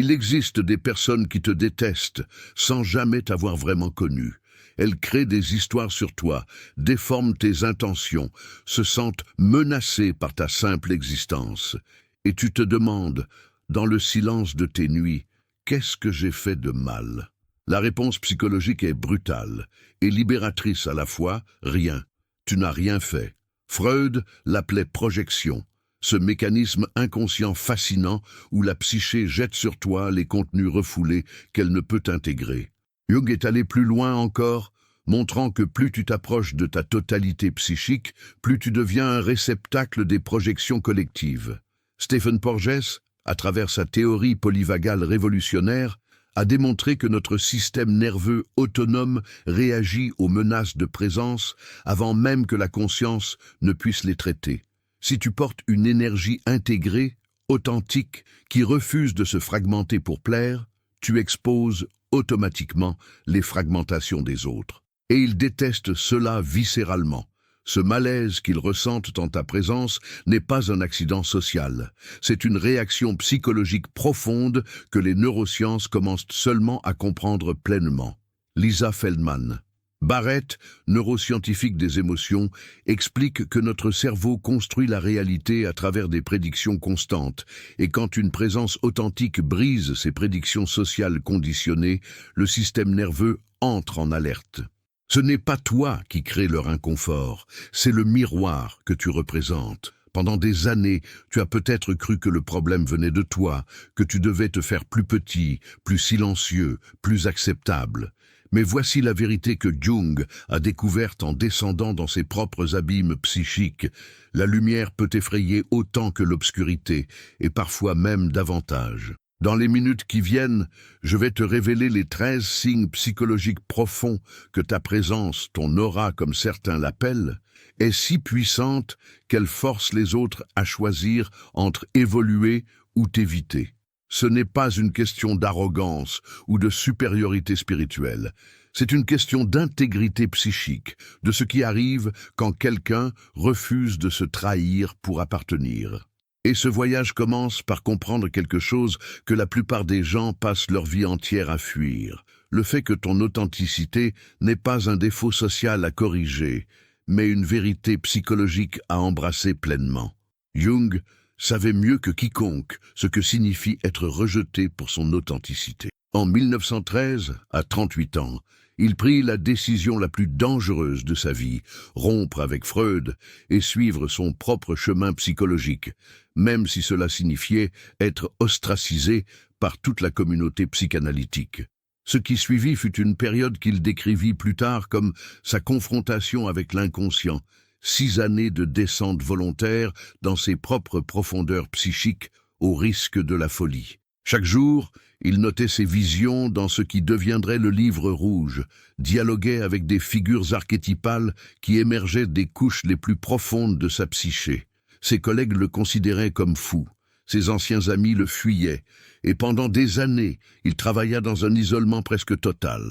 Il existe des personnes qui te détestent sans jamais t'avoir vraiment connu. Elles créent des histoires sur toi, déforment tes intentions, se sentent menacées par ta simple existence. Et tu te demandes, dans le silence de tes nuits, qu'est-ce que j'ai fait de mal? La réponse psychologique est brutale et libératrice à la fois, rien. Tu n'as rien fait. Freud l'appelait projection, ce mécanisme inconscient fascinant où la psyché jette sur toi les contenus refoulés qu'elle ne peut intégrer. Jung est allé plus loin encore, montrant que plus tu t'approches de ta totalité psychique, plus tu deviens un réceptacle des projections collectives. Stephen Porges, à travers sa théorie polyvagale révolutionnaire, a démontré que notre système nerveux autonome réagit aux menaces de présence avant même que la conscience ne puisse les traiter. Si tu portes une énergie intégrée, authentique, qui refuse de se fragmenter pour plaire, tu exposes automatiquement les fragmentations des autres. Et ils détestent cela viscéralement. Ce malaise qu'ils ressentent en ta présence n'est pas un accident social. C'est une réaction psychologique profonde que les neurosciences commencent seulement à comprendre pleinement. Lisa Feldman. Barrett, neuroscientifique des émotions, explique que notre cerveau construit la réalité à travers des prédictions constantes, et quand une présence authentique brise ces prédictions sociales conditionnées, le système nerveux entre en alerte. Ce n'est pas toi qui crée leur inconfort, c'est le miroir que tu représentes. Pendant des années, tu as peut-être cru que le problème venait de toi, que tu devais te faire plus petit, plus silencieux, plus acceptable. Mais voici la vérité que Jung a découverte en descendant dans ses propres abîmes psychiques. La lumière peut effrayer autant que l'obscurité, et parfois même davantage. Dans les minutes qui viennent, je vais te révéler les 13 signes psychologiques profonds que ta présence, ton aura comme certains l'appellent, est si puissante qu'elle force les autres à choisir entre évoluer ou t'éviter. Ce n'est pas une question d'arrogance ou de supériorité spirituelle. C'est une question d'intégrité psychique, de ce qui arrive quand quelqu'un refuse de se trahir pour appartenir. Et ce voyage commence par comprendre quelque chose que la plupart des gens passent leur vie entière à fuir. Le fait que ton authenticité n'est pas un défaut social à corriger, mais une vérité psychologique à embrasser pleinement. Jung savait mieux que quiconque ce que signifie être rejeté pour son authenticité. En 1913, à 38 ans, il prit la décision la plus dangereuse de sa vie, rompre avec Freud et suivre son propre chemin psychologique, même si cela signifiait être ostracisé par toute la communauté psychanalytique. Ce qui suivit fut une période qu'il décrivit plus tard comme sa confrontation avec l'inconscient, 6 années de descente volontaire dans ses propres profondeurs psychiques au risque de la folie. Chaque jour, il notait ses visions dans ce qui deviendrait le livre rouge, dialoguait avec des figures archétypales qui émergeaient des couches les plus profondes de sa psyché. Ses collègues le considéraient comme fou, ses anciens amis le fuyaient, et pendant des années, il travailla dans un isolement presque total.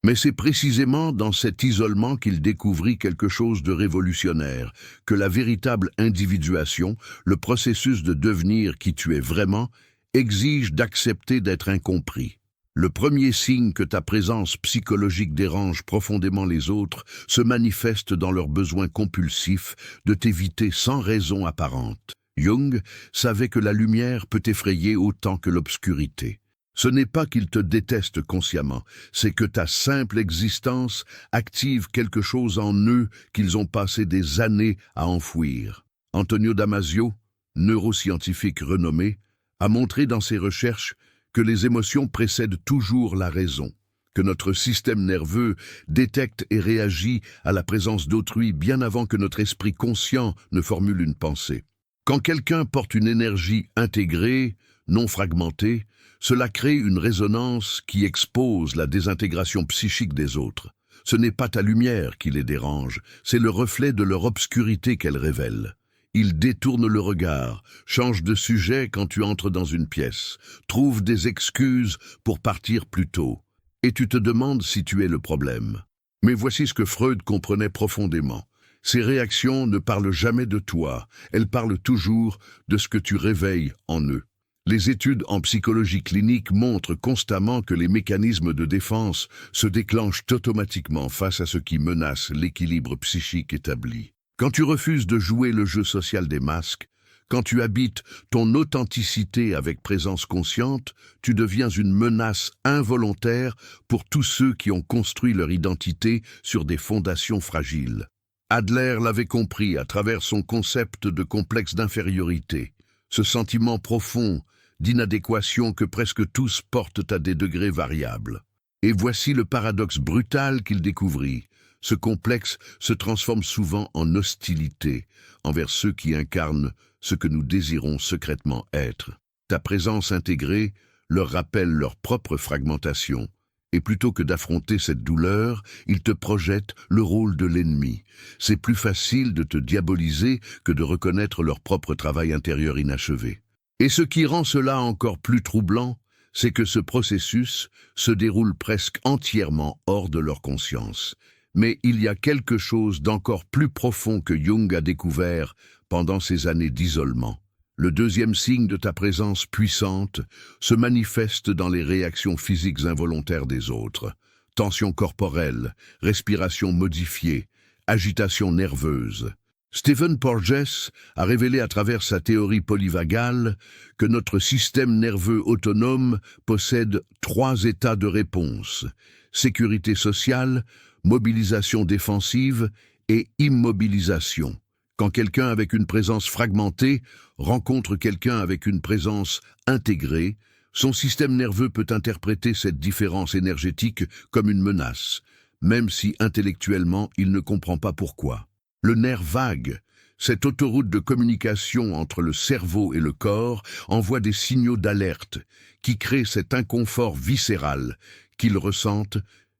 Mais c'est précisément dans cet isolement qu'il découvrit quelque chose de révolutionnaire, que la véritable individuation, le processus de devenir qui tu es vraiment, exige d'accepter d'être incompris. Le premier signe que ta présence psychologique dérange profondément les autres se manifeste dans leur besoin compulsif de t'éviter sans raison apparente. Jung savait que la lumière peut effrayer autant que l'obscurité. Ce n'est pas qu'ils te détestent consciemment, c'est que ta simple existence active quelque chose en eux qu'ils ont passé des années à enfouir. Antonio Damasio, neuroscientifique renommé, a montré dans ses recherches que les émotions précèdent toujours la raison, que notre système nerveux détecte et réagit à la présence d'autrui bien avant que notre esprit conscient ne formule une pensée. Quand quelqu'un porte une énergie intégrée, non fragmentée, cela crée une résonance qui expose la désintégration psychique des autres. Ce n'est pas ta lumière qui les dérange, c'est le reflet de leur obscurité qu'elle révèle. Ils détournent le regard, changent de sujet quand tu entres dans une pièce, trouvent des excuses pour partir plus tôt. Et tu te demandes si tu es le problème. Mais voici ce que Freud comprenait profondément. Ces réactions ne parlent jamais de toi, elles parlent toujours de ce que tu réveilles en eux. Les études en psychologie clinique montrent constamment que les mécanismes de défense se déclenchent automatiquement face à ce qui menace l'équilibre psychique établi. Quand tu refuses de jouer le jeu social des masques, quand tu habites ton authenticité avec présence consciente, tu deviens une menace involontaire pour tous ceux qui ont construit leur identité sur des fondations fragiles. Adler l'avait compris à travers son concept de complexe d'infériorité, ce sentiment profond d'inadéquation que presque tous portent à des degrés variables. Et voici le paradoxe brutal qu'il découvrit. Ce complexe se transforme souvent en hostilité envers ceux qui incarnent ce que nous désirons secrètement être. Ta présence intégrée leur rappelle leur propre fragmentation, et plutôt que d'affronter cette douleur, ils te projettent le rôle de l'ennemi. C'est plus facile de te diaboliser que de reconnaître leur propre travail intérieur inachevé. Et ce qui rend cela encore plus troublant, c'est que ce processus se déroule presque entièrement hors de leur conscience. Mais il y a quelque chose d'encore plus profond que Jung a découvert pendant ces années d'isolement. Le deuxième signe de ta présence puissante se manifeste dans les réactions physiques involontaires des autres. Tension corporelle, respiration modifiée, agitation nerveuse. Stephen Porges a révélé à travers sa théorie polyvagale que notre système nerveux autonome possède 3 états de réponse: sécurité sociale, mobilisation défensive et immobilisation. Quand quelqu'un avec une présence fragmentée rencontre quelqu'un avec une présence intégrée, son système nerveux peut interpréter cette différence énergétique comme une menace, même si intellectuellement il ne comprend pas pourquoi. Le nerf vague, cette autoroute de communication entre le cerveau et le corps, envoie des signaux d'alerte qui créent cet inconfort viscéral qu'ils ressentent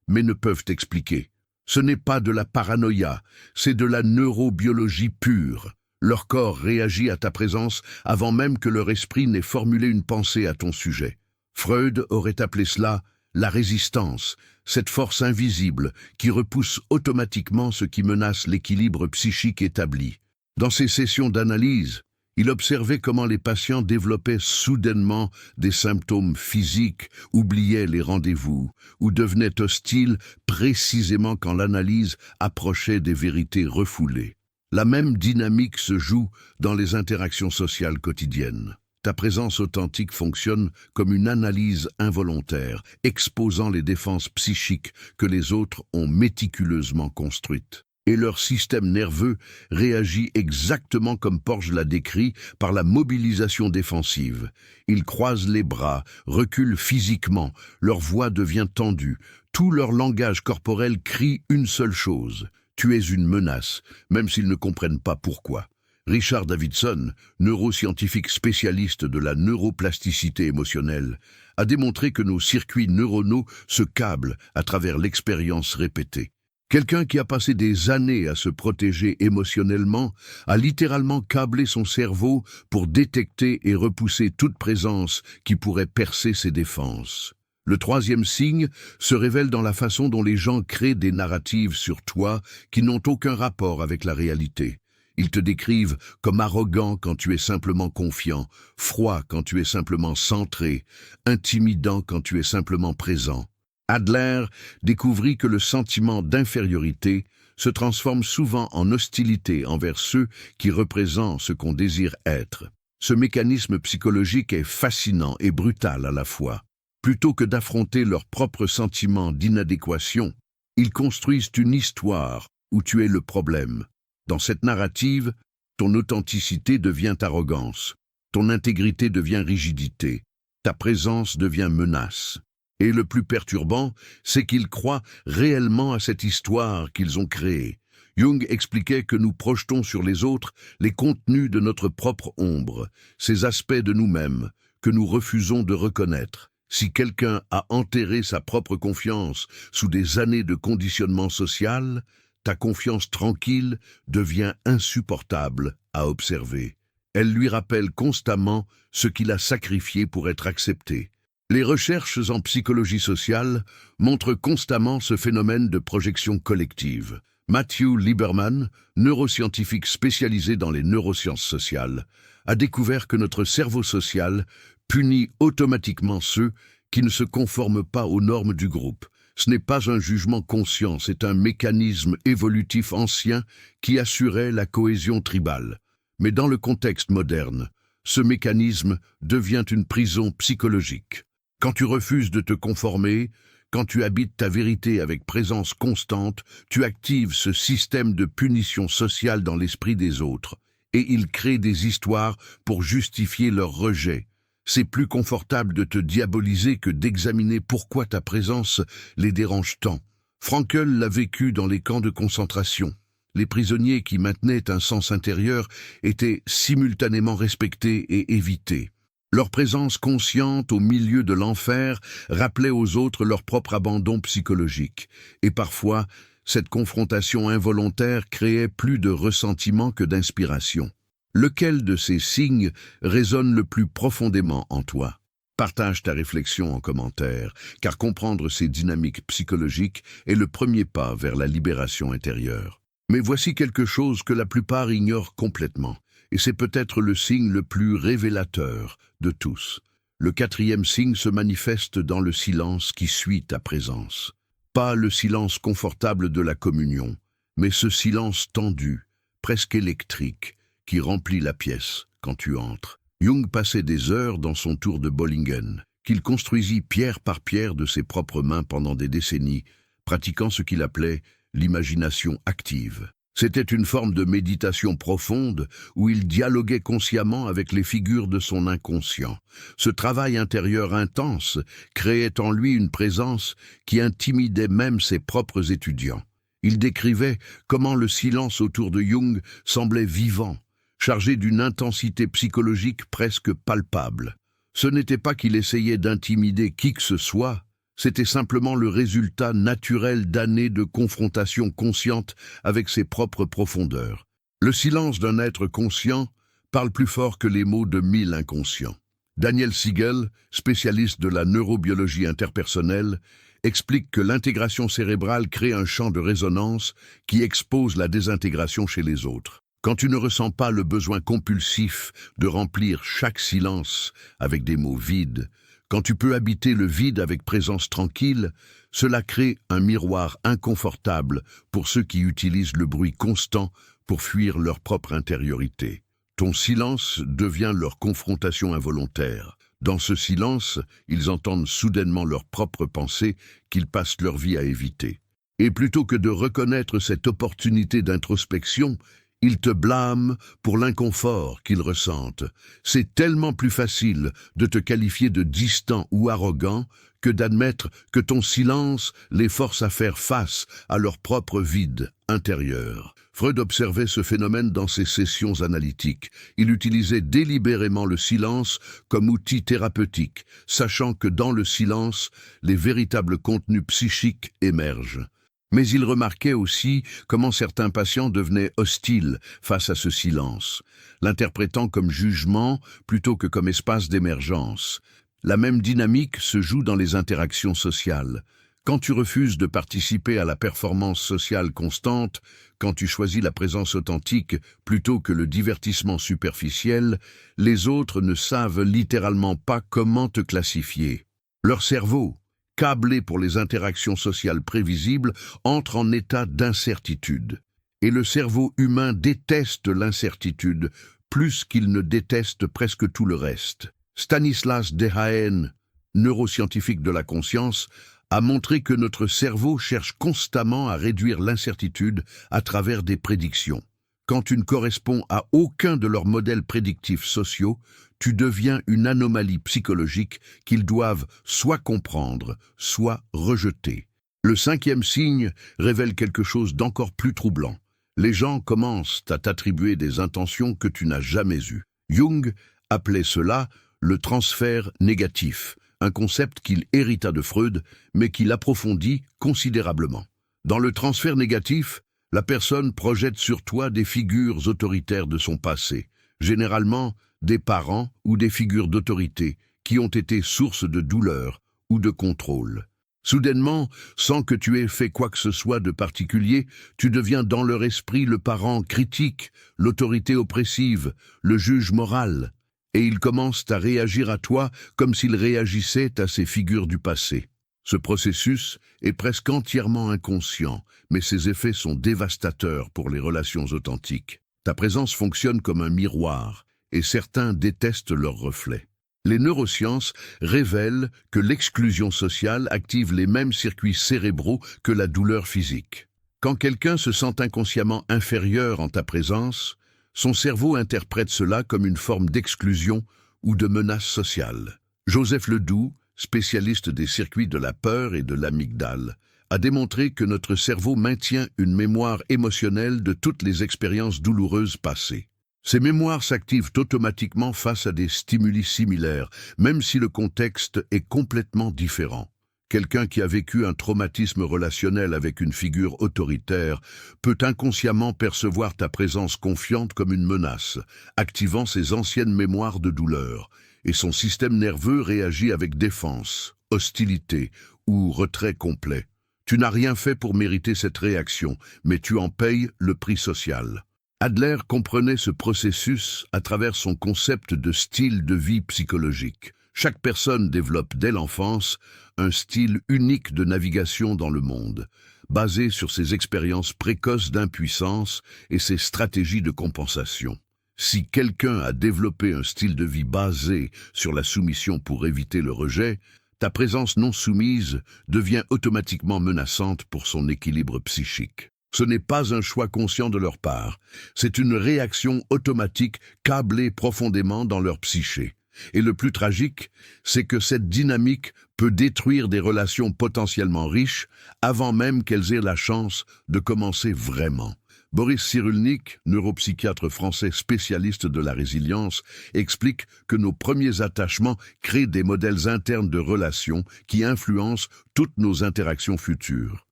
mais ne peuvent expliquer. Ce n'est pas de la paranoïa, c'est de la neurobiologie pure. Leur corps réagit à ta présence avant même que leur esprit n'ait formulé une pensée à ton sujet. Freud aurait appelé cela la résistance, cette force invisible qui repousse automatiquement ce qui menace l'équilibre psychique établi. Dans ces sessions d'analyse, il observait comment les patients développaient soudainement des symptômes physiques, oubliaient les rendez-vous ou devenaient hostiles précisément quand l'analyse approchait des vérités refoulées. La même dynamique se joue dans les interactions sociales quotidiennes. Ta présence authentique fonctionne comme une analyse involontaire, exposant les défenses psychiques que les autres ont méticuleusement construites. Et leur système nerveux réagit exactement comme Porges l'a décrit, par la mobilisation défensive. Ils croisent les bras, reculent physiquement, leur voix devient tendue, tout leur langage corporel crie une seule chose: tu es une menace, même s'ils ne comprennent pas pourquoi. Richard Davidson, neuroscientifique spécialiste de la neuroplasticité émotionnelle, a démontré que nos circuits neuronaux se câblent à travers l'expérience répétée. Quelqu'un qui a passé des années à se protéger émotionnellement a littéralement câblé son cerveau pour détecter et repousser toute présence qui pourrait percer ses défenses. Le troisième signe se révèle dans la façon dont les gens créent des narratives sur toi qui n'ont aucun rapport avec la réalité. Ils te décrivent comme arrogant quand tu es simplement confiant, froid quand tu es simplement centré, intimidant quand tu es simplement présent. Adler découvrit que le sentiment d'infériorité se transforme souvent en hostilité envers ceux qui représentent ce qu'on désire être. Ce mécanisme psychologique est fascinant et brutal à la fois. Plutôt que d'affronter leurs propres sentiments d'inadéquation, ils construisent une histoire où tu es le problème. Dans cette narrative, ton authenticité devient arrogance, ton intégrité devient rigidité, ta présence devient menace. Et le plus perturbant, c'est qu'ils croient réellement à cette histoire qu'ils ont créée. Jung expliquait que nous projetons sur les autres les contenus de notre propre ombre, ces aspects de nous-mêmes que nous refusons de reconnaître. Si quelqu'un a enterré sa propre confiance sous des années de conditionnement social, ta confiance tranquille devient insupportable à observer. Elle lui rappelle constamment ce qu'il a sacrifié pour être accepté. Les recherches en psychologie sociale montrent constamment ce phénomène de projection collective. Matthew Lieberman, neuroscientifique spécialisé dans les neurosciences sociales, a découvert que notre cerveau social punit automatiquement ceux qui ne se conforment pas aux normes du groupe. Ce n'est pas un jugement conscient, c'est un mécanisme évolutif ancien qui assurait la cohésion tribale. Mais dans le contexte moderne, ce mécanisme devient une prison psychologique. Quand tu refuses de te conformer, quand tu habites ta vérité avec présence constante, tu actives ce système de punition sociale dans l'esprit des autres, et il crée des histoires pour justifier leur rejet. C'est plus confortable de te diaboliser que d'examiner pourquoi ta présence les dérange tant. Frankl l'a vécu dans les camps de concentration. Les prisonniers qui maintenaient un sens intérieur étaient simultanément respectés et évités. Leur présence consciente au milieu de l'enfer rappelait aux autres leur propre abandon psychologique. Et parfois, cette confrontation involontaire créait plus de ressentiment que d'inspiration. Lequel de ces signes résonne le plus profondément en toi? Partage ta réflexion en commentaire, car comprendre ces dynamiques psychologiques est le premier pas vers la libération intérieure. Mais voici quelque chose que la plupart ignorent complètement, et c'est peut-être le signe le plus révélateur de tous. Le quatrième signe se manifeste dans le silence qui suit ta présence. Pas le silence confortable de la communion, mais ce silence tendu, presque électrique, qui remplit la pièce quand tu entres. Jung passait des heures dans son tour de Bollingen, qu'il construisit pierre par pierre de ses propres mains pendant des décennies, pratiquant ce qu'il appelait l'imagination active. C'était une forme de méditation profonde où il dialoguait consciemment avec les figures de son inconscient. Ce travail intérieur intense créait en lui une présence qui intimidait même ses propres étudiants. Il décrivait comment le silence autour de Jung semblait vivant, chargé d'une intensité psychologique presque palpable. Ce n'était pas qu'il essayait d'intimider qui que ce soit, c'était simplement le résultat naturel d'années de confrontation consciente avec ses propres profondeurs. Le silence d'un être conscient parle plus fort que les mots de 1000 inconscients. Daniel Siegel, spécialiste de la neurobiologie interpersonnelle, explique que l'intégration cérébrale crée un champ de résonance qui expose la désintégration chez les autres. Quand tu ne ressens pas le besoin compulsif de remplir chaque silence avec des mots vides, quand tu peux habiter le vide avec présence tranquille, cela crée un miroir inconfortable pour ceux qui utilisent le bruit constant pour fuir leur propre intériorité. Ton silence devient leur confrontation involontaire. Dans ce silence, ils entendent soudainement leurs propres pensées qu'ils passent leur vie à éviter. Et plutôt que de reconnaître cette opportunité d'introspection, ils te blâment pour l'inconfort qu'ils ressentent. C'est tellement plus facile de te qualifier de distant ou arrogant que d'admettre que ton silence les force à faire face à leur propre vide intérieur. Freud observait ce phénomène dans ses sessions analytiques. Il utilisait délibérément le silence comme outil thérapeutique, sachant que dans le silence, les véritables contenus psychiques émergent. Mais il remarquait aussi comment certains patients devenaient hostiles face à ce silence, l'interprétant comme jugement plutôt que comme espace d'émergence. La même dynamique se joue dans les interactions sociales. Quand tu refuses de participer à la performance sociale constante, quand tu choisis la présence authentique plutôt que le divertissement superficiel, les autres ne savent littéralement pas comment te classifier. Leur cerveau, câblé pour les interactions sociales prévisibles, entre en état d'incertitude. Et le cerveau humain déteste l'incertitude plus qu'il ne déteste presque tout le reste. Stanislas Dehaene, neuroscientifique de la conscience, a montré que notre cerveau cherche constamment à réduire l'incertitude à travers des prédictions. Quand tu ne corresponds à aucun de leurs modèles prédictifs sociaux, tu deviens une anomalie psychologique qu'ils doivent soit comprendre, soit rejeter. Le cinquième signe révèle quelque chose d'encore plus troublant. Les gens commencent à t'attribuer des intentions que tu n'as jamais eues. Jung appelait cela le transfert négatif, un concept qu'il hérita de Freud, mais qu'il approfondit considérablement. Dans le transfert négatif, la personne projette sur toi des figures autoritaires de son passé, généralement des parents ou des figures d'autorité qui ont été source de douleur ou de contrôle. Soudainement, sans que tu aies fait quoi que ce soit de particulier, tu deviens dans leur esprit le parent critique, l'autorité oppressive, le juge moral. et ils commencent à réagir à toi comme s'ils réagissaient à ces figures du passé. Ce processus est presque entièrement inconscient, mais ses effets sont dévastateurs pour les relations authentiques. Ta présence fonctionne comme un miroir, et certains détestent leur reflet. Les neurosciences révèlent que l'exclusion sociale active les mêmes circuits cérébraux que la douleur physique. Quand quelqu'un se sent inconsciemment inférieur en ta présence, son cerveau interprète cela comme une forme d'exclusion ou de menace sociale. Joseph Ledoux, spécialiste des circuits de la peur et de l'amygdale, a démontré que notre cerveau maintient une mémoire émotionnelle de toutes les expériences douloureuses passées. Ces mémoires s'activent automatiquement face à des stimuli similaires, même si le contexte est complètement différent. Quelqu'un qui a vécu un traumatisme relationnel avec une figure autoritaire peut inconsciemment percevoir ta présence confiante comme une menace, activant ses anciennes mémoires de douleur, et son système nerveux réagit avec défense, hostilité ou retrait complet. Tu n'as rien fait pour mériter cette réaction, mais tu en payes le prix social. Adler comprenait ce processus à travers son concept de style de vie psychologique. Chaque personne développe dès l'enfance un style unique de navigation dans le monde, basé sur ses expériences précoces d'impuissance et ses stratégies de compensation. Si quelqu'un a développé un style de vie basé sur la soumission pour éviter le rejet, ta présence non soumise devient automatiquement menaçante pour son équilibre psychique. Ce n'est pas un choix conscient de leur part, c'est une réaction automatique câblée profondément dans leur psyché. Et le plus tragique, c'est que cette dynamique peut détruire des relations potentiellement riches avant même qu'elles aient la chance de commencer vraiment. Boris Cyrulnik, neuropsychiatre français spécialiste de la résilience, explique que nos premiers attachements créent des modèles internes de relations qui influencent toutes nos interactions futures.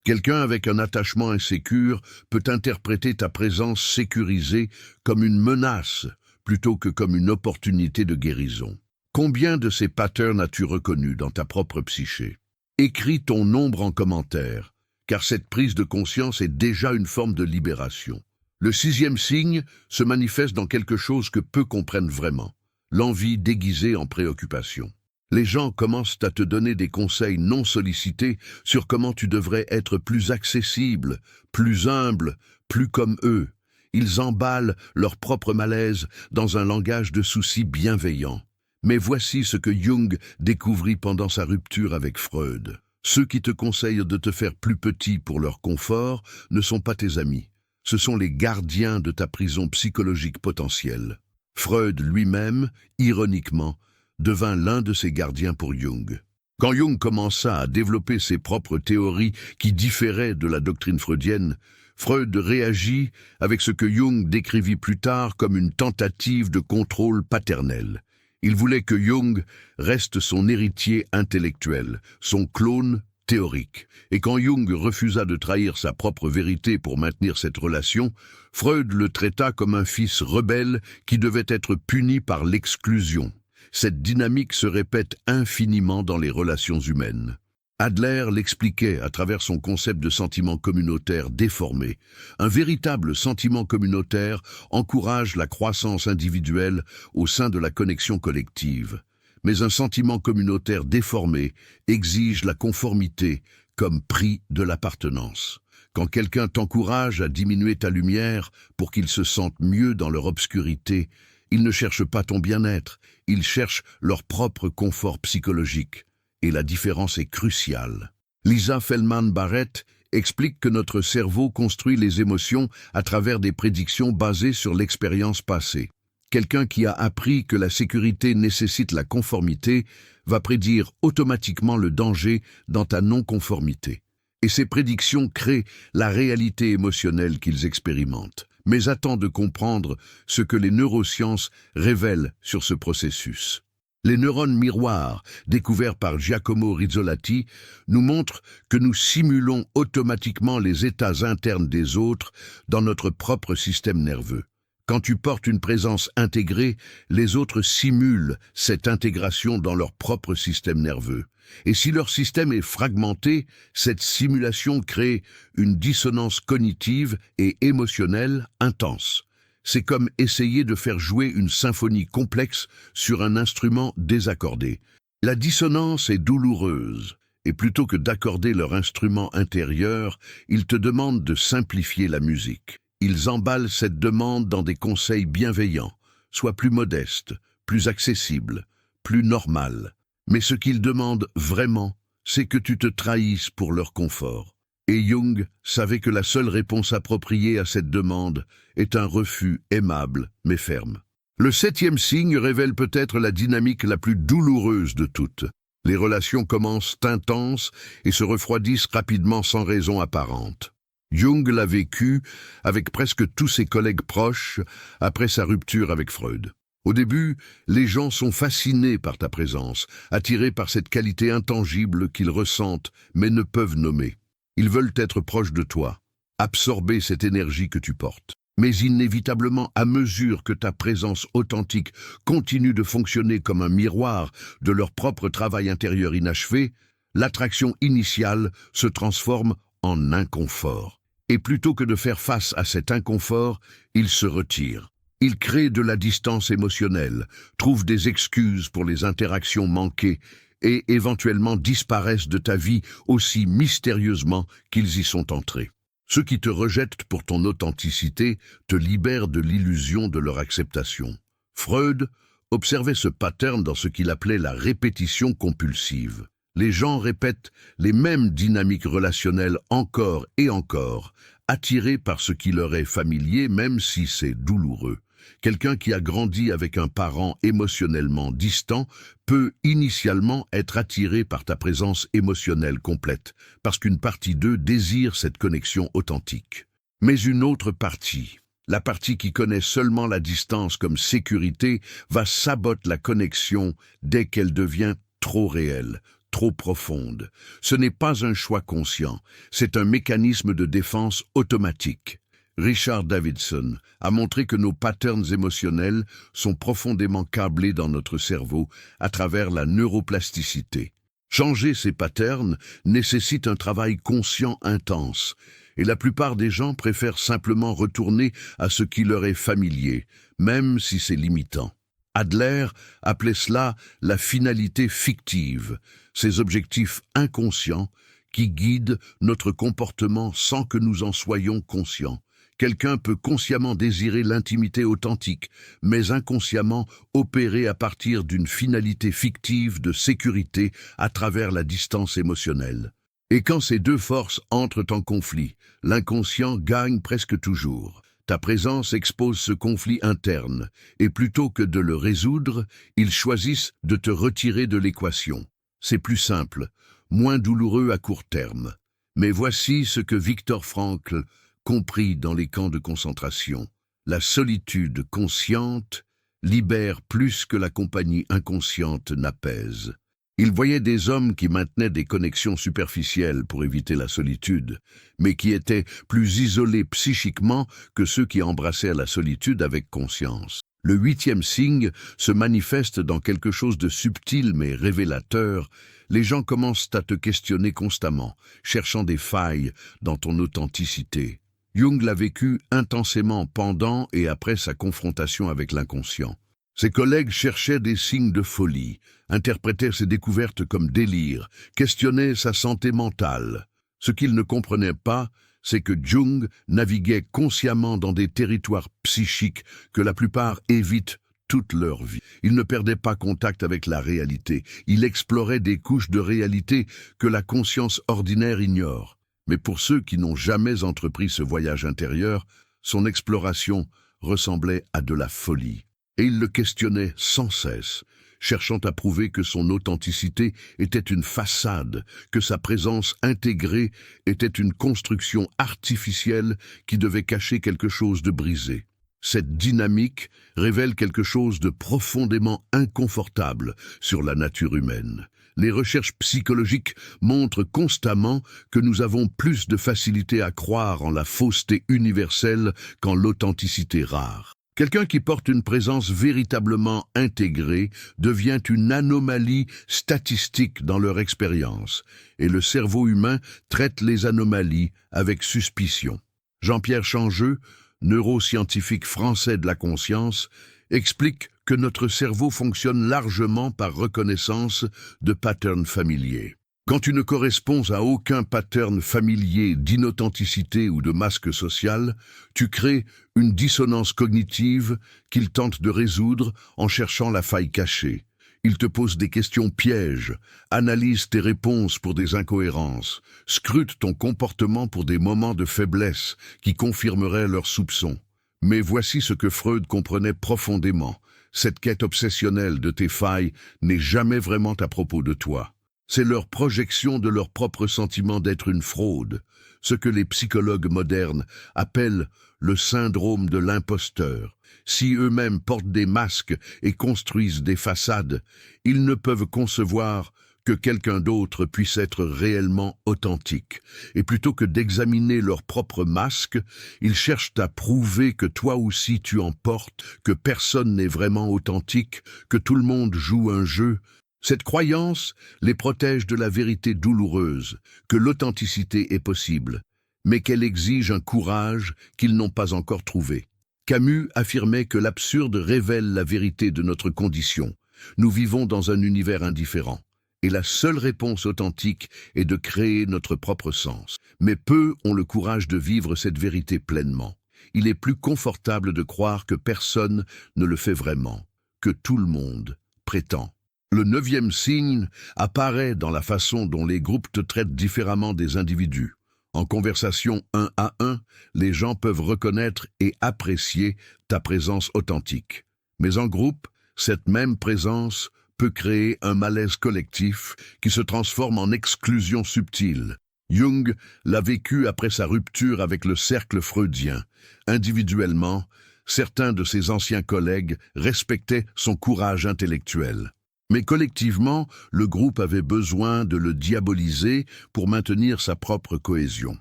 Quelqu'un avec un attachement insécure peut interpréter ta présence sécurisée comme une menace plutôt que comme une opportunité de guérison. Combien de ces patterns as-tu reconnus dans ta propre psyché? Écris ton nombre en commentaire, car cette prise de conscience est déjà une forme de libération. Le 6e signe se manifeste dans quelque chose que peu comprennent vraiment, l'envie déguisée en préoccupation. Les gens commencent à te donner des conseils non sollicités sur comment tu devrais être plus accessible, plus humble, plus comme eux. Ils emballent leur propre malaise dans un langage de soucis bienveillant. Mais voici ce que Jung découvrit pendant sa rupture avec Freud. Ceux qui te conseillent de te faire plus petit pour leur confort ne sont pas tes amis. Ce sont les gardiens de ta prison psychologique potentielle. Freud lui-même, ironiquement, devint l'un de ces gardiens pour Jung. Quand Jung commença à développer ses propres théories qui différaient de la doctrine freudienne, Freud réagit avec ce que Jung décrivit plus tard comme une tentative de contrôle paternel. Il voulait que Jung reste son héritier intellectuel, son clone théorique. Et quand Jung refusa de trahir sa propre vérité pour maintenir cette relation, Freud le traita comme un fils rebelle qui devait être puni par l'exclusion. Cette dynamique se répète infiniment dans les relations humaines. Adler l'expliquait à travers son concept de sentiment communautaire déformé. Un véritable sentiment communautaire encourage la croissance individuelle au sein de la connexion collective. Mais un sentiment communautaire déformé exige la conformité comme prix de l'appartenance. Quand quelqu'un t'encourage à diminuer ta lumière pour qu'ils se sentent mieux dans leur obscurité, ils ne cherchent pas ton bien-être, ils cherchent leur propre confort psychologique. Et la différence est cruciale. Lisa Feldman-Barrett explique que notre cerveau construit les émotions à travers des prédictions basées sur l'expérience passée. Quelqu'un qui a appris que la sécurité nécessite la conformité va prédire automatiquement le danger dans ta non-conformité. Et ces prédictions créent la réalité émotionnelle qu'ils expérimentent. Mais attends de comprendre ce que les neurosciences révèlent sur ce processus. Les neurones miroirs, découverts par Giacomo Rizzolatti, nous montrent que nous simulons automatiquement les états internes des autres dans notre propre système nerveux. Quand tu portes une présence intégrée, les autres simulent cette intégration dans leur propre système nerveux. Et si leur système est fragmenté, cette simulation crée une dissonance cognitive et émotionnelle intense. C'est comme essayer de faire jouer une symphonie complexe sur un instrument désaccordé. La dissonance est douloureuse, et plutôt que d'accorder leur instrument intérieur, ils te demandent de simplifier la musique. Ils emballent cette demande dans des conseils bienveillants, sois plus modeste, plus accessible, plus normal. Mais ce qu'ils demandent vraiment, c'est que tu te trahisses pour leur confort. Et Jung savait que la seule réponse appropriée à cette demande est un refus aimable mais ferme. Le 7e signe révèle peut-être la dynamique la plus douloureuse de toutes. Les relations commencent intenses et se refroidissent rapidement sans raison apparente. Jung l'a vécu avec presque tous ses collègues proches après sa rupture avec Freud. Au début, les gens sont fascinés par ta présence, attirés par cette qualité intangible qu'ils ressentent mais ne peuvent nommer. Ils veulent être proches de toi, absorber cette énergie que tu portes. Mais inévitablement, à mesure que ta présence authentique continue de fonctionner comme un miroir de leur propre travail intérieur inachevé, l'attraction initiale se transforme en inconfort. Et plutôt que de faire face à cet inconfort, ils se retirent. Ils créent de la distance émotionnelle, trouvent des excuses pour les interactions manquées et éventuellement disparaissent de ta vie aussi mystérieusement qu'ils y sont entrés. Ceux qui te rejettent pour ton authenticité te libèrent de l'illusion de leur acceptation. Freud observait ce pattern dans ce qu'il appelait la répétition compulsive. Les gens répètent les mêmes dynamiques relationnelles encore et encore, attirés par ce qui leur est familier même si c'est douloureux. Quelqu'un qui a grandi avec un parent émotionnellement distant peut initialement être attiré par ta présence émotionnelle complète, parce qu'une partie d'eux désire cette connexion authentique. Mais une autre partie, la partie qui connaît seulement la distance comme sécurité, va saboter la connexion dès qu'elle devient trop réelle, trop profonde. Ce n'est pas un choix conscient, c'est un mécanisme de défense automatique. Richard Davidson a montré que nos patterns émotionnels sont profondément câblés dans notre cerveau à travers la neuroplasticité. Changer ces patterns nécessite un travail conscient intense, et la plupart des gens préfèrent simplement retourner à ce qui leur est familier, même si c'est limitant. Adler appelait cela la finalité fictive, ces objectifs inconscients qui guident notre comportement sans que nous en soyons conscients. Quelqu'un peut consciemment désirer l'intimité authentique, mais inconsciemment opérer à partir d'une finalité fictive de sécurité à travers la distance émotionnelle. Et quand ces deux forces entrent en conflit, l'inconscient gagne presque toujours. Ta présence expose ce conflit interne, et plutôt que de le résoudre, ils choisissent de te retirer de l'équation. C'est plus simple, moins douloureux à court terme. Mais voici ce que Viktor Frankl compris dans les camps de concentration. La solitude consciente libère plus que la compagnie inconsciente n'apaise. Il voyait des hommes qui maintenaient des connexions superficielles pour éviter la solitude, mais qui étaient plus isolés psychiquement que ceux qui embrassèrent la solitude avec conscience. Le 8e signe se manifeste dans quelque chose de subtil mais révélateur. Les gens commencent à te questionner constamment, cherchant des failles dans ton authenticité. Jung l'a vécu intensément pendant et après sa confrontation avec l'inconscient. Ses collègues cherchaient des signes de folie, interprétaient ses découvertes comme délire, questionnaient sa santé mentale. Ce qu'ils ne comprenaient pas, c'est que Jung naviguait consciemment dans des territoires psychiques que la plupart évitent toute leur vie. Il ne perdait pas contact avec la réalité, il explorait des couches de réalité que la conscience ordinaire ignore. Mais pour ceux qui n'ont jamais entrepris ce voyage intérieur, son exploration ressemblait à de la folie. Et il le questionnait sans cesse, cherchant à prouver que son authenticité était une façade, que sa présence intégrée était une construction artificielle qui devait cacher quelque chose de brisé. Cette dynamique révèle quelque chose de profondément inconfortable sur la nature humaine. Les recherches psychologiques montrent constamment que nous avons plus de facilité à croire en la fausseté universelle qu'en l'authenticité rare. Quelqu'un qui porte une présence véritablement intégrée devient une anomalie statistique dans leur expérience, et le cerveau humain traite les anomalies avec suspicion. Jean-Pierre Changeux neuroscientifique français de la conscience, explique que notre cerveau fonctionne largement par reconnaissance de patterns familiers. Quand tu ne corresponds à aucun pattern familier d'inauthenticité ou de masque social, tu crées une dissonance cognitive qu'il tente de résoudre en cherchant la faille cachée. Il te pose des questions pièges, analyse tes réponses pour des incohérences, scrute ton comportement pour des moments de faiblesse qui confirmeraient leurs soupçons. Mais voici ce que Freud comprenait profondément. Cette quête obsessionnelle de tes failles n'est jamais vraiment à propos de toi. C'est leur projection de leur propre sentiment d'être une fraude, ce que les psychologues modernes appellent le syndrome de l'imposteur. Si eux-mêmes portent des masques et construisent des façades, ils ne peuvent concevoir que quelqu'un d'autre puisse être réellement authentique. Et plutôt que d'examiner leur propre masque, ils cherchent à prouver que toi aussi tu en portes, que personne n'est vraiment authentique, que tout le monde joue un jeu. Cette croyance les protège de la vérité douloureuse, que l'authenticité est possible, mais qu'elle exige un courage qu'ils n'ont pas encore trouvé. Camus affirmait que l'absurde révèle la vérité de notre condition. Nous vivons dans un univers indifférent, et la seule réponse authentique est de créer notre propre sens. Mais peu ont le courage de vivre cette vérité pleinement. Il est plus confortable de croire que personne ne le fait vraiment, que tout le monde prétend. Le 9e signe apparaît dans la façon dont les groupes te traitent différemment des individus. En conversation 1 à 1, les gens peuvent reconnaître et apprécier ta présence authentique. Mais en groupe, cette même présence peut créer un malaise collectif qui se transforme en exclusion subtile. Jung l'a vécu après sa rupture avec le cercle freudien. Individuellement, certains de ses anciens collègues respectaient son courage intellectuel. Mais collectivement, le groupe avait besoin de le diaboliser pour maintenir sa propre cohésion.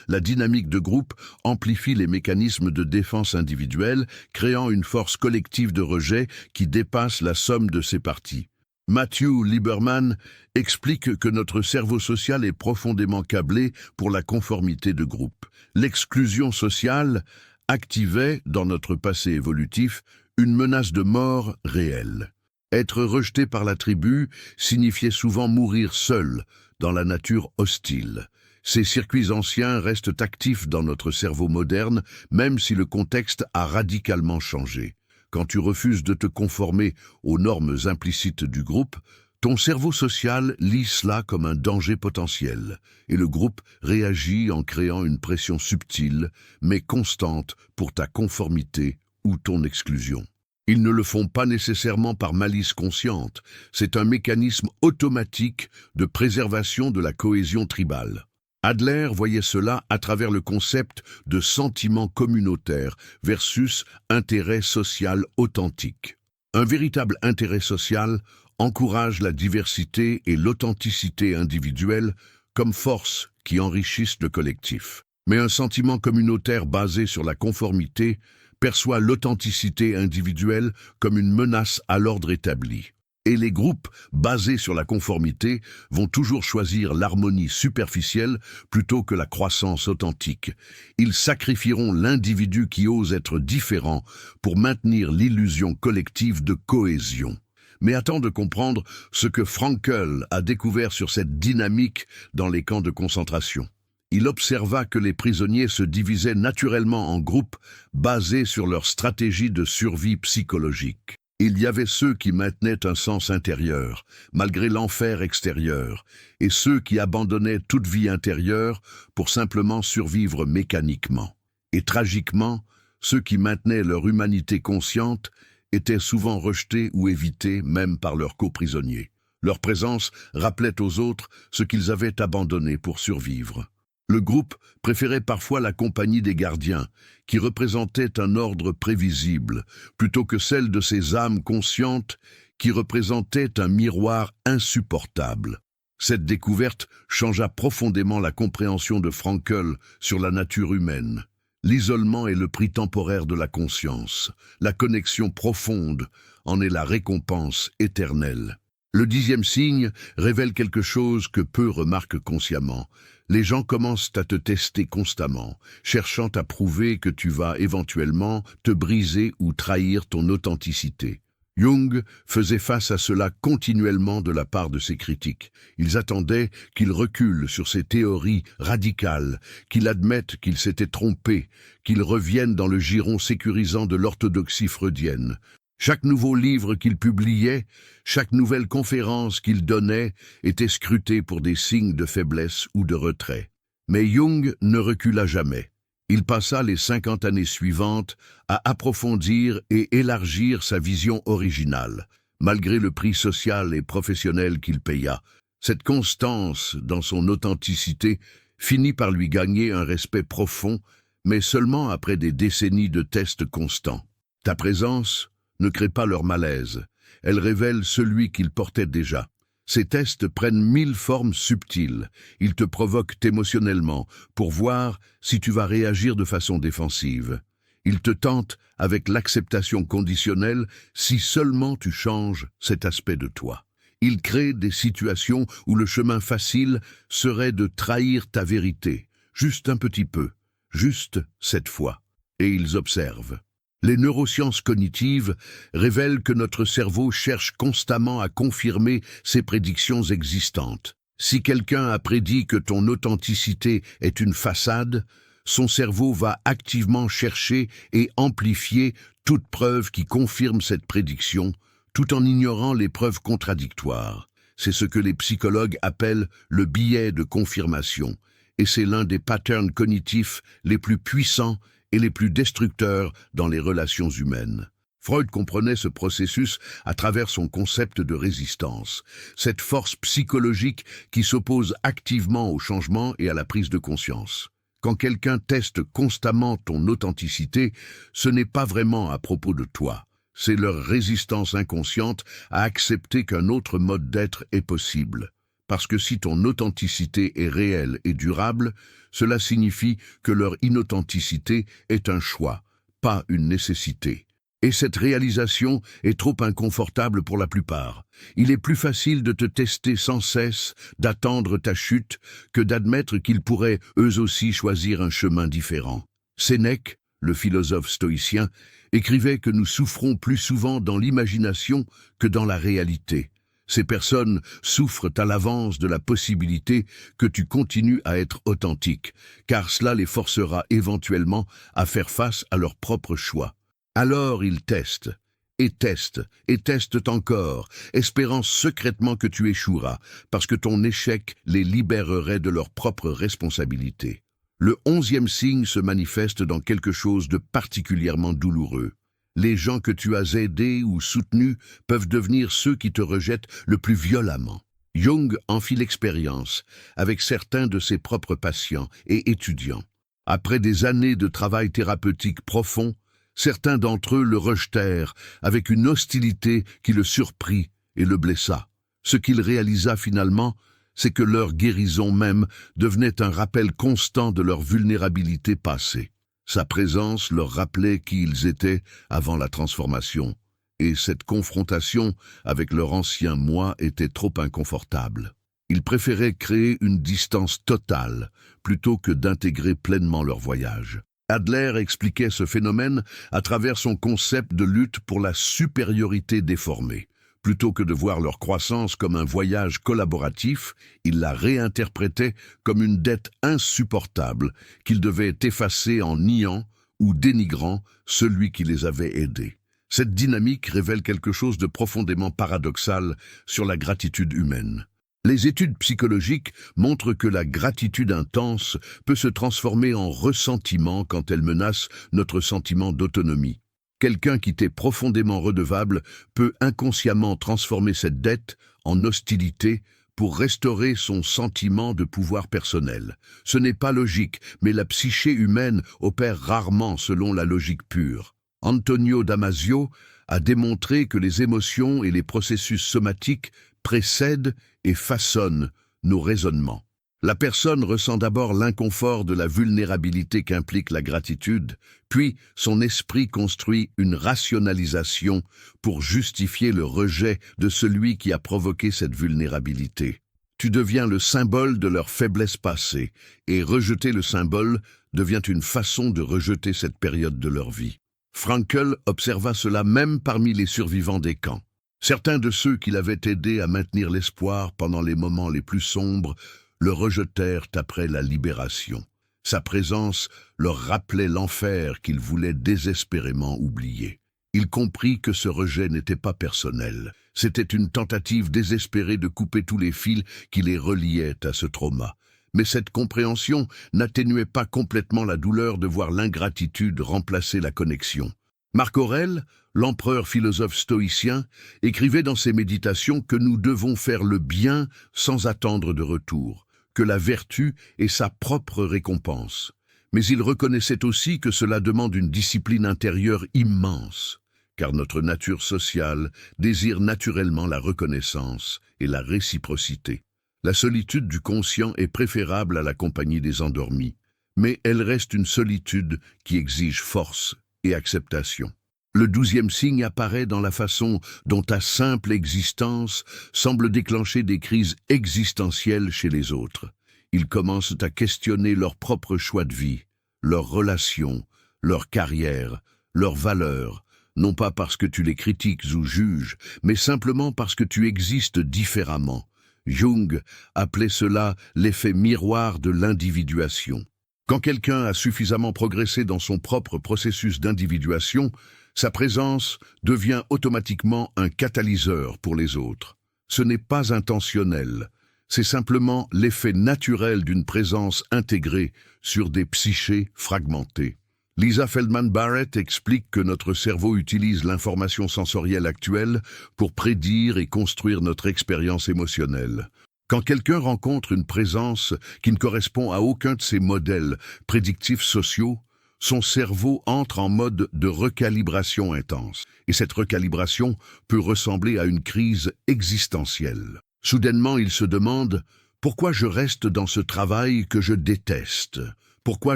La dynamique de groupe amplifie les mécanismes de défense individuelle, créant une force collective de rejet qui dépasse la somme de ses parties. Matthew Lieberman explique que notre cerveau social est profondément câblé pour la conformité de groupe. L'exclusion sociale activait, dans notre passé évolutif, une menace de mort réelle. Être rejeté par la tribu signifiait souvent mourir seul, dans la nature hostile. Ces circuits anciens restent actifs dans notre cerveau moderne, même si le contexte a radicalement changé. Quand tu refuses de te conformer aux normes implicites du groupe, ton cerveau social lit cela comme un danger potentiel, et le groupe réagit en créant une pression subtile, mais constante pour ta conformité ou ton exclusion. Ils ne le font pas nécessairement par malice consciente, c'est un mécanisme automatique de préservation de la cohésion tribale. Adler voyait cela à travers le concept de sentiment communautaire versus intérêt social authentique. Un véritable intérêt social encourage la diversité et l'authenticité individuelle comme force qui enrichissent le collectif. Mais un sentiment communautaire basé sur la conformité perçoit l'authenticité individuelle comme une menace à l'ordre établi. Et les groupes basés sur la conformité vont toujours choisir l'harmonie superficielle plutôt que la croissance authentique. Ils sacrifieront l'individu qui ose être différent pour maintenir l'illusion collective de cohésion. Mais attends de comprendre ce que Frankl a découvert sur cette dynamique dans les camps de concentration. Il observa que les prisonniers se divisaient naturellement en groupes basés sur leur stratégie de survie psychologique. Il y avait ceux qui maintenaient un sens intérieur, malgré l'enfer extérieur, et ceux qui abandonnaient toute vie intérieure pour simplement survivre mécaniquement. Et tragiquement, ceux qui maintenaient leur humanité consciente étaient souvent rejetés ou évités même par leurs coprisonniers. Leur présence rappelait aux autres ce qu'ils avaient abandonné pour survivre. Le groupe préférait parfois la compagnie des gardiens, qui représentaient un ordre prévisible, plutôt que celle de ces âmes conscientes qui représentaient un miroir insupportable. Cette découverte changea profondément la compréhension de Frankl sur la nature humaine. L'isolement est le prix temporaire de la conscience. La connexion profonde en est la récompense éternelle. Le 10e signe révèle quelque chose que peu remarquent consciemment. Les gens commencent à te tester constamment, cherchant à prouver que tu vas éventuellement te briser ou trahir ton authenticité. Jung faisait face à cela continuellement de la part de ses critiques. Ils attendaient qu'il recule sur ses théories radicales, qu'il admette qu'il s'était trompé, qu'il revienne dans le giron sécurisant de l'orthodoxie freudienne. Chaque nouveau livre qu'il publiait, chaque nouvelle conférence qu'il donnait était scruté pour des signes de faiblesse ou de retrait. Mais Jung ne recula jamais. Il passa les 50 années suivantes à approfondir et élargir sa vision originale, malgré le prix social et professionnel qu'il paya. Cette constance dans son authenticité finit par lui gagner un respect profond, mais seulement après des décennies de tests constants. Ta présence ne crée pas leur malaise, elle révèle celui qu'ils portaient déjà. Ces tests prennent 1000 formes subtiles, ils te provoquent émotionnellement pour voir si tu vas réagir de façon défensive. Ils te tentent avec l'acceptation conditionnelle si seulement tu changes cet aspect de toi. Ils créent des situations où le chemin facile serait de trahir ta vérité, juste un petit peu, juste cette fois. Et ils observent. Les neurosciences cognitives révèlent que notre cerveau cherche constamment à confirmer ses prédictions existantes. Si quelqu'un a prédit que ton authenticité est une façade, son cerveau va activement chercher et amplifier toute preuve qui confirme cette prédiction, tout en ignorant les preuves contradictoires. C'est ce que les psychologues appellent le biais de confirmation, et c'est l'un des patterns cognitifs les plus puissants et les plus destructeurs dans les relations humaines. Freud comprenait ce processus à travers son concept de résistance, cette force psychologique qui s'oppose activement au changement et à la prise de conscience. Quand quelqu'un teste constamment ton authenticité, ce n'est pas vraiment à propos de toi. C'est leur résistance inconsciente à accepter qu'un autre mode d'être est possible. Parce que si ton authenticité est réelle et durable, cela signifie que leur inauthenticité est un choix, pas une nécessité. Et cette réalisation est trop inconfortable pour la plupart. Il est plus facile de te tester sans cesse, d'attendre ta chute, que d'admettre qu'ils pourraient eux aussi choisir un chemin différent. Sénèque, le philosophe stoïcien, écrivait que nous souffrons plus souvent dans l'imagination que dans la réalité. Ces personnes souffrent à l'avance de la possibilité que tu continues à être authentique, car cela les forcera éventuellement à faire face à leurs propres choix. Alors ils testent, et testent, et testent encore, espérant secrètement que tu échoueras, parce que ton échec les libérerait de leur propre responsabilité. Le 11e signe se manifeste dans quelque chose de particulièrement douloureux. Les gens que tu as aidés ou soutenus peuvent devenir ceux qui te rejettent le plus violemment. Jung en fit l'expérience avec certains de ses propres patients et étudiants. Après des années de travail thérapeutique profond, certains d'entre eux le rejetèrent avec une hostilité qui le surprit et le blessa. Ce qu'il réalisa finalement, c'est que leur guérison même devenait un rappel constant de leur vulnérabilité passée. Sa présence leur rappelait qui ils étaient avant la transformation, et cette confrontation avec leur ancien moi était trop inconfortable. Ils préféraient créer une distance totale plutôt que d'intégrer pleinement leur voyage. Adler expliquait ce phénomène à travers son concept de lutte pour la supériorité déformée. Plutôt que de voir leur croissance comme un voyage collaboratif, il la réinterprétait comme une dette insupportable qu'ils devaient effacer en niant ou dénigrant celui qui les avait aidés. Cette dynamique révèle quelque chose de profondément paradoxal sur la gratitude humaine. Les études psychologiques montrent que la gratitude intense peut se transformer en ressentiment quand elle menace notre sentiment d'autonomie. Quelqu'un qui t'est profondément redevable peut inconsciemment transformer cette dette en hostilité pour restaurer son sentiment de pouvoir personnel. Ce n'est pas logique, mais la psyché humaine opère rarement selon la logique pure. Antonio Damasio a démontré que les émotions et les processus somatiques précèdent et façonnent nos raisonnements. La personne ressent d'abord l'inconfort de la vulnérabilité qu'implique la gratitude, puis son esprit construit une rationalisation pour justifier le rejet de celui qui a provoqué cette vulnérabilité. Tu deviens le symbole de leur faiblesse passée, et rejeter le symbole devient une façon de rejeter cette période de leur vie. Frankl observa cela même parmi les survivants des camps. Certains de ceux qui l'avaient aidé à maintenir l'espoir pendant les moments les plus sombres le rejetèrent après la libération. Sa présence leur rappelait l'enfer qu'ils voulaient désespérément oublier. Il comprit que ce rejet n'était pas personnel. C'était une tentative désespérée de couper tous les fils qui les reliaient à ce trauma. Mais cette compréhension n'atténuait pas complètement la douleur de voir l'ingratitude remplacer la connexion. Marc Aurèle, l'empereur philosophe stoïcien, écrivait dans ses méditations que nous devons faire le bien sans attendre de retour, que la vertu est sa propre récompense. Mais il reconnaissait aussi que cela demande une discipline intérieure immense, car notre nature sociale désire naturellement la reconnaissance et la réciprocité. La solitude du conscient est préférable à la compagnie des endormis, mais elle reste une solitude qui exige force et acceptation. Le 12e signe apparaît dans la façon dont ta simple existence semble déclencher des crises existentielles chez les autres. Ils commencent à questionner leurs propres choix de vie, leurs relations, leur carrière, leurs valeurs, non pas parce que tu les critiques ou juges, mais simplement parce que tu existes différemment. Jung appelait cela l'effet miroir de l'individuation. Quand quelqu'un a suffisamment progressé dans son propre processus d'individuation, sa présence devient automatiquement un catalyseur pour les autres. Ce n'est pas intentionnel, c'est simplement l'effet naturel d'une présence intégrée sur des psychés fragmentées. Lisa Feldman Barrett explique que notre cerveau utilise l'information sensorielle actuelle pour prédire et construire notre expérience émotionnelle. Quand quelqu'un rencontre une présence qui ne correspond à aucun de ces modèles prédictifs sociaux, son cerveau entre en mode de recalibration intense. Et cette recalibration peut ressembler à une crise existentielle. Soudainement, il se demande « Pourquoi je reste dans ce travail que je déteste ? Pourquoi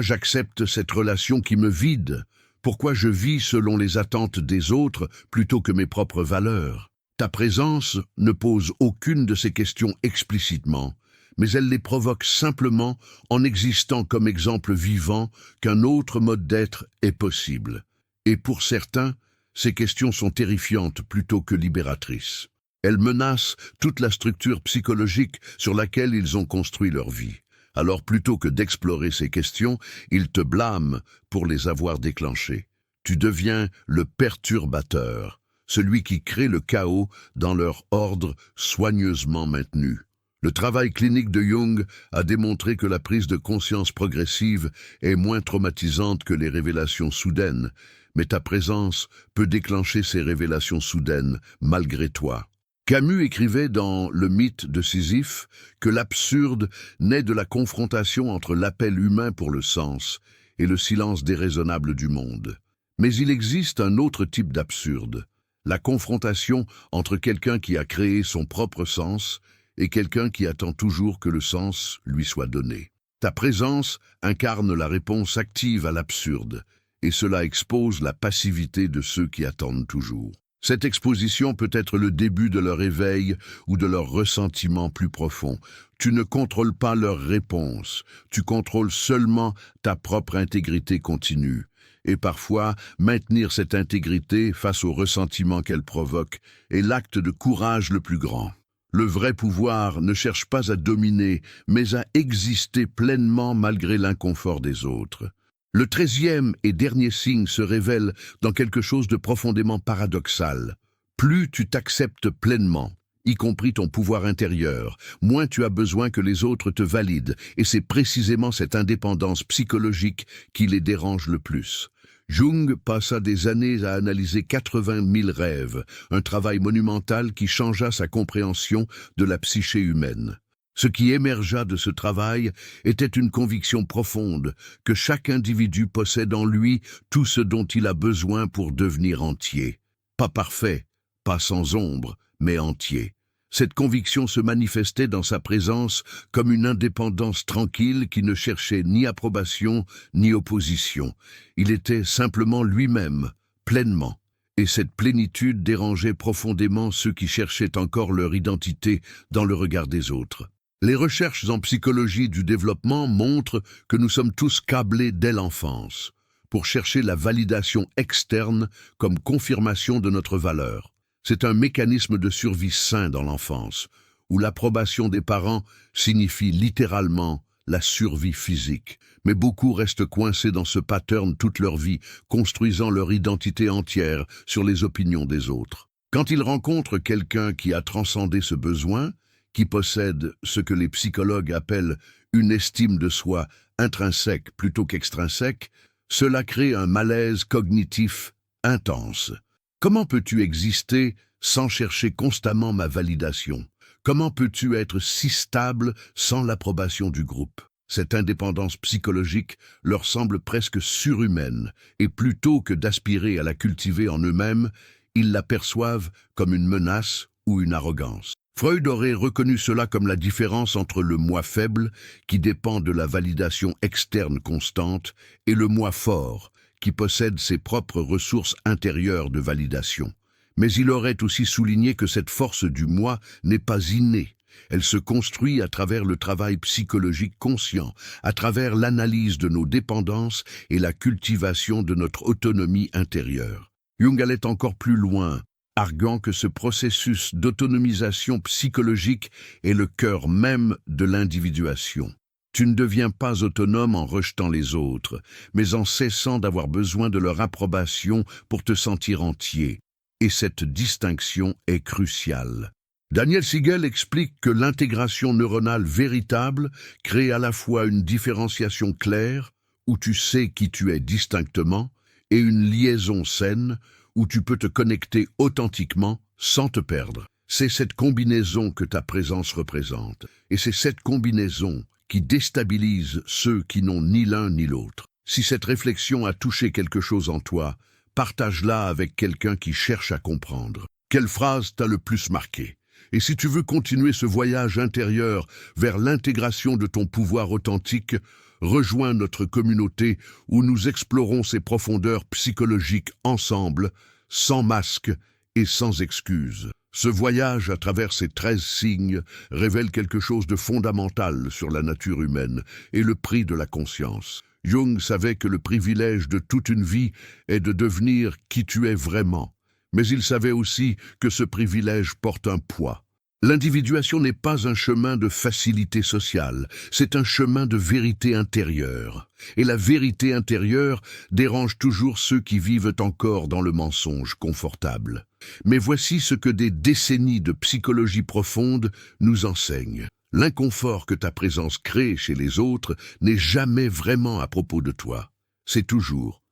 j'accepte cette relation qui me vide ? Pourquoi je vis selon les attentes des autres plutôt que mes propres valeurs ?» Ta présence ne pose aucune de ces questions explicitement, mais elle les provoque simplement en existant comme exemple vivant qu'un autre mode d'être est possible. Et pour certains, ces questions sont terrifiantes plutôt que libératrices. Elles menacent toute la structure psychologique sur laquelle ils ont construit leur vie. Alors plutôt que d'explorer ces questions, ils te blâment pour les avoir déclenchées. Tu deviens le perturbateur, celui qui crée le chaos dans leur ordre soigneusement maintenu. Le travail clinique de Jung a démontré que la prise de conscience progressive est moins traumatisante que les révélations soudaines, mais ta présence peut déclencher ces révélations soudaines malgré toi. Camus écrivait dans Le mythe de Sisyphe que l'absurde naît de la confrontation entre l'appel humain pour le sens et le silence déraisonnable du monde. Mais il existe un autre type d'absurde, la confrontation entre quelqu'un qui a créé son propre sens et quelqu'un qui attend toujours que le sens lui soit donné. Ta présence incarne la réponse active à l'absurde, et cela expose la passivité de ceux qui attendent toujours. Cette exposition peut être le début de leur éveil ou de leur ressentiment plus profond. Tu ne contrôles pas leur réponse, tu contrôles seulement ta propre intégrité continue. Et parfois, maintenir cette intégrité face au ressentiment qu'elle provoque est l'acte de courage le plus grand. Le vrai pouvoir ne cherche pas à dominer, mais à exister pleinement malgré l'inconfort des autres. Le 13e et dernier signe se révèle dans quelque chose de profondément paradoxal. Plus tu t'acceptes pleinement, y compris ton pouvoir intérieur, moins tu as besoin que les autres te valident, et c'est précisément cette indépendance psychologique qui les dérange le plus. Jung passa des années à analyser 80 000 rêves, un travail monumental qui changea sa compréhension de la psyché humaine. Ce qui émergea de ce travail était une conviction profonde que chaque individu possède en lui tout ce dont il a besoin pour devenir entier. Pas parfait, pas sans ombre, mais entier. Cette conviction se manifestait dans sa présence comme une indépendance tranquille qui ne cherchait ni approbation ni opposition. Il était simplement lui-même, pleinement. Et cette plénitude dérangeait profondément ceux qui cherchaient encore leur identité dans le regard des autres. Les recherches en psychologie du développement montrent que nous sommes tous câblés dès l'enfance pour chercher la validation externe comme confirmation de notre valeur. C'est un mécanisme de survie sain dans l'enfance, où l'approbation des parents signifie littéralement la survie physique. Mais beaucoup restent coincés dans ce pattern toute leur vie, construisant leur identité entière sur les opinions des autres. Quand ils rencontrent quelqu'un qui a transcendé ce besoin, qui possède ce que les psychologues appellent une estime de soi intrinsèque plutôt qu'extrinsèque, cela crée un malaise cognitif intense. Comment peux-tu exister sans chercher constamment ma validation? Comment peux-tu être si stable sans l'approbation du groupe? Cette indépendance psychologique leur semble presque surhumaine, et plutôt que d'aspirer à la cultiver en eux-mêmes, ils la perçoivent comme une menace ou une arrogance. Freud aurait reconnu cela comme la différence entre le moi faible, qui dépend de la validation externe constante, et le moi fort, qui possède ses propres ressources intérieures de validation. Mais il aurait aussi souligné que cette force du moi n'est pas innée. Elle se construit à travers le travail psychologique conscient, à travers l'analyse de nos dépendances et la cultivation de notre autonomie intérieure. Jung allait encore plus loin, arguant que ce processus d'autonomisation psychologique est le cœur même de l'individuation. Tu ne deviens pas autonome en rejetant les autres, mais en cessant d'avoir besoin de leur approbation pour te sentir entier. Et cette distinction est cruciale. Daniel Siegel explique que l'intégration neuronale véritable crée à la fois une différenciation claire, où tu sais qui tu es distinctement, et une liaison saine, où tu peux te connecter authentiquement sans te perdre. C'est cette combinaison que ta présence représente, et c'est cette combinaison qui déstabilise ceux qui n'ont ni l'un ni l'autre. Si cette réflexion a touché quelque chose en toi, partage-la avec quelqu'un qui cherche à comprendre. Quelle phrase t'a le plus marqué? Et si tu veux continuer ce voyage intérieur vers l'intégration de ton pouvoir authentique, rejoins notre communauté où nous explorons ces profondeurs psychologiques ensemble, sans masque et sans excuse. Ce voyage à travers ces 13 signes révèle quelque chose de fondamental sur la nature humaine et le prix de la conscience. Jung savait que le privilège de toute une vie est de devenir qui tu es vraiment, mais il savait aussi que ce privilège porte un poids. L'individuation n'est pas un chemin de facilité sociale, c'est un chemin de vérité intérieure. Et la vérité intérieure dérange toujours ceux qui vivent encore dans le mensonge confortable. Mais voici ce que des décennies de psychologie profonde nous enseignent. L'inconfort que ta présence crée chez les autres n'est jamais vraiment à propos de toi. C'est toujours,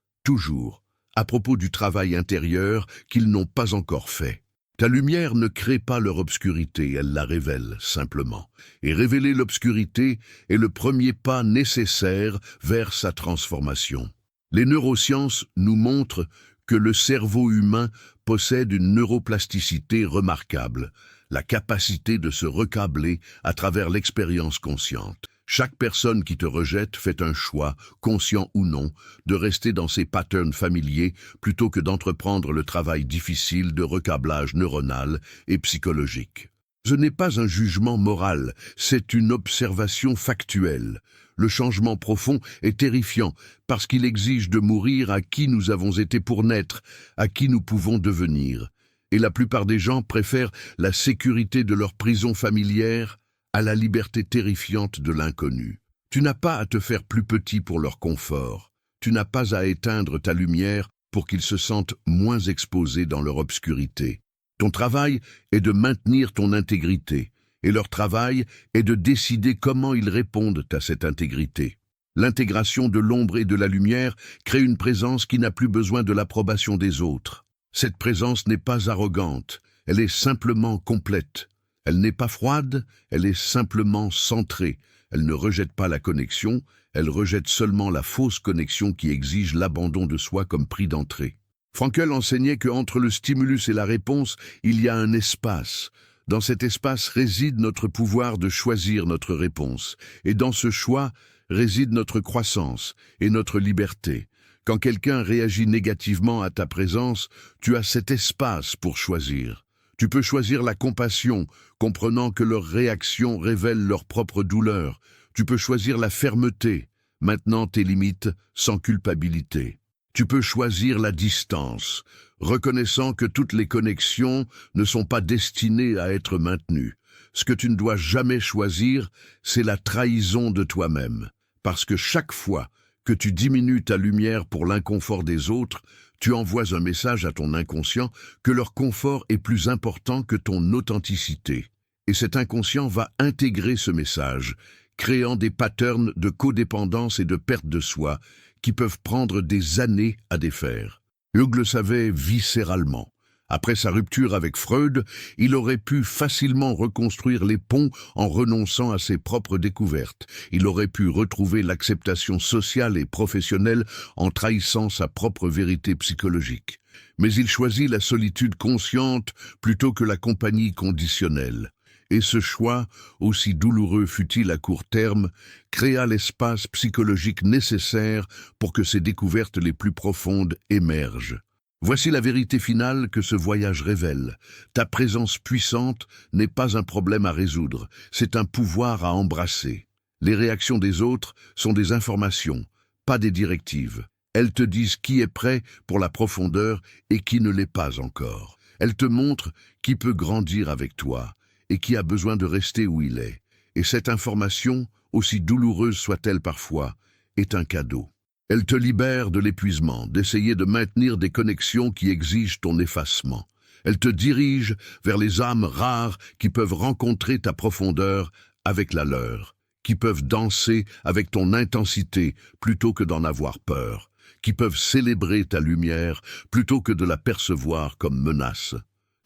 à propos du travail intérieur qu'ils n'ont pas encore fait. Ta lumière ne crée pas leur obscurité, elle la révèle simplement. Et révéler l'obscurité est le premier pas nécessaire vers sa transformation. Les neurosciences nous montrent que le cerveau humain possède une neuroplasticité remarquable, la capacité de se recabler à travers l'expérience consciente. Chaque personne qui te rejette fait un choix, conscient ou non, de rester dans ses patterns familiers plutôt que d'entreprendre le travail difficile de recablage neuronal et psychologique. Ce n'est pas un jugement moral, c'est une observation factuelle. Le changement profond est terrifiant parce qu'il exige de mourir à qui nous avons été pour naître, à qui nous pouvons devenir. Et la plupart des gens préfèrent la sécurité de leur prison familière à la liberté terrifiante de l'inconnu. Tu n'as pas à te faire plus petit pour leur confort. Tu n'as pas à éteindre ta lumière pour qu'ils se sentent moins exposés dans leur obscurité. Ton travail est de maintenir ton intégrité, et leur travail est de décider comment ils répondent à cette intégrité. L'intégration de l'ombre et de la lumière crée une présence qui n'a plus besoin de l'approbation des autres. Cette présence n'est pas arrogante, elle est simplement complète. Elle n'est pas froide, elle est simplement centrée. Elle ne rejette pas la connexion, elle rejette seulement la fausse connexion qui exige l'abandon de soi comme prix d'entrée. Frankl enseignait qu'entre le stimulus et la réponse, il y a un espace. Dans cet espace réside notre pouvoir de choisir notre réponse, et dans ce choix réside notre croissance et notre liberté. Quand quelqu'un réagit négativement à ta présence, tu as cet espace pour choisir. Tu peux choisir la compassion, comprenant que leurs réactions révèlent leur propre douleur. Tu peux choisir la fermeté, maintenant tes limites sans culpabilité. Tu peux choisir la distance, reconnaissant que toutes les connexions ne sont pas destinées à être maintenues. Ce que tu ne dois jamais choisir, c'est la trahison de toi-même. Parce que chaque fois que tu diminues ta lumière pour l'inconfort des autres, tu envoies un message à ton inconscient que leur confort est plus important que ton authenticité. Et cet inconscient va intégrer ce message, créant des patterns de codépendance et de perte de soi qui peuvent prendre des années à défaire. Jung le savait viscéralement. Après sa rupture avec Freud, il aurait pu facilement reconstruire les ponts en renonçant à ses propres découvertes. Il aurait pu retrouver l'acceptation sociale et professionnelle en trahissant sa propre vérité psychologique. Mais il choisit la solitude consciente plutôt que la compagnie conditionnelle. Et ce choix, aussi douloureux fut-il à court terme, créa l'espace psychologique nécessaire pour que ses découvertes les plus profondes émergent. Voici la vérité finale que ce voyage révèle. Ta présence puissante n'est pas un problème à résoudre, c'est un pouvoir à embrasser. Les réactions des autres sont des informations, pas des directives. Elles te disent qui est prêt pour la profondeur et qui ne l'est pas encore. Elles te montrent qui peut grandir avec toi et qui a besoin de rester où il est. Et cette information, aussi douloureuse soit-elle parfois, est un cadeau. Elle te libère de l'épuisement, d'essayer de maintenir des connexions qui exigent ton effacement. Elle te dirige vers les âmes rares qui peuvent rencontrer ta profondeur avec la leur, qui peuvent danser avec ton intensité plutôt que d'en avoir peur, qui peuvent célébrer ta lumière plutôt que de la percevoir comme menace.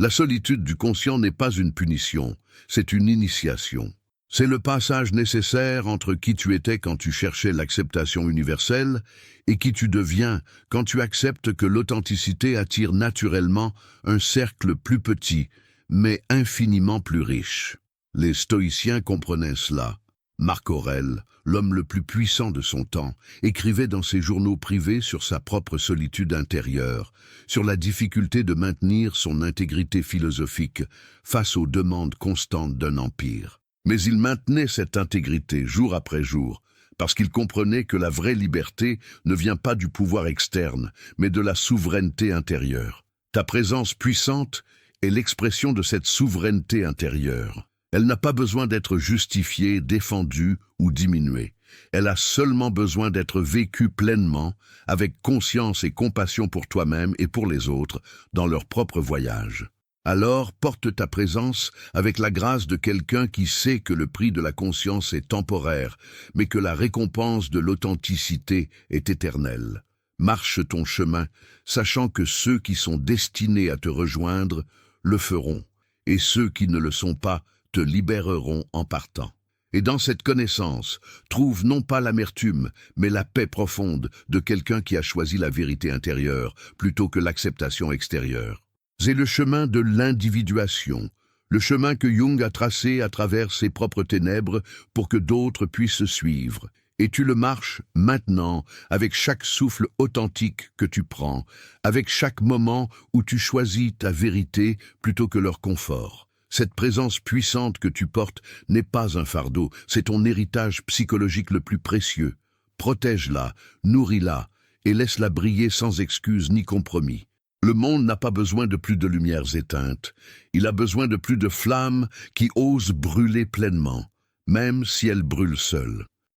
La solitude du conscient n'est pas une punition, c'est une initiation. C'est le passage nécessaire entre qui tu étais quand tu cherchais l'acceptation universelle et qui tu deviens quand tu acceptes que l'authenticité attire naturellement un cercle plus petit, mais infiniment plus riche. Les stoïciens comprenaient cela. Marc Aurèle, l'homme le plus puissant de son temps, écrivait dans ses journaux privés sur sa propre solitude intérieure, sur la difficulté de maintenir son intégrité philosophique face aux demandes constantes d'un empire. Mais il maintenait cette intégrité jour après jour, parce qu'il comprenait que la vraie liberté ne vient pas du pouvoir externe, mais de la souveraineté intérieure. Ta présence puissante est l'expression de cette souveraineté intérieure. Elle n'a pas besoin d'être justifiée, défendue ou diminuée. Elle a seulement besoin d'être vécue pleinement, avec conscience et compassion pour toi-même et pour les autres, dans leur propre voyage. Alors porte ta présence avec la grâce de quelqu'un qui sait que le prix de la conscience est temporaire, mais que la récompense de l'authenticité est éternelle. Marche ton chemin, sachant que ceux qui sont destinés à te rejoindre le feront, et ceux qui ne le sont pas te libéreront en partant. Et dans cette connaissance, trouve non pas l'amertume, mais la paix profonde de quelqu'un qui a choisi la vérité intérieure plutôt que l'acceptation extérieure. C'est le chemin de l'individuation, le chemin que Jung a tracé à travers ses propres ténèbres pour que d'autres puissent suivre. Et tu le marches maintenant avec chaque souffle authentique que tu prends, avec chaque moment où tu choisis ta vérité plutôt que leur confort. Cette présence puissante que tu portes n'est pas un fardeau, c'est ton héritage psychologique le plus précieux. Protège-la, nourris-la et laisse-la briller sans excuse ni compromis. Le monde n'a pas besoin de plus de lumières éteintes. Il a besoin de plus de flammes qui osent brûler pleinement, même si elles brûlent seules.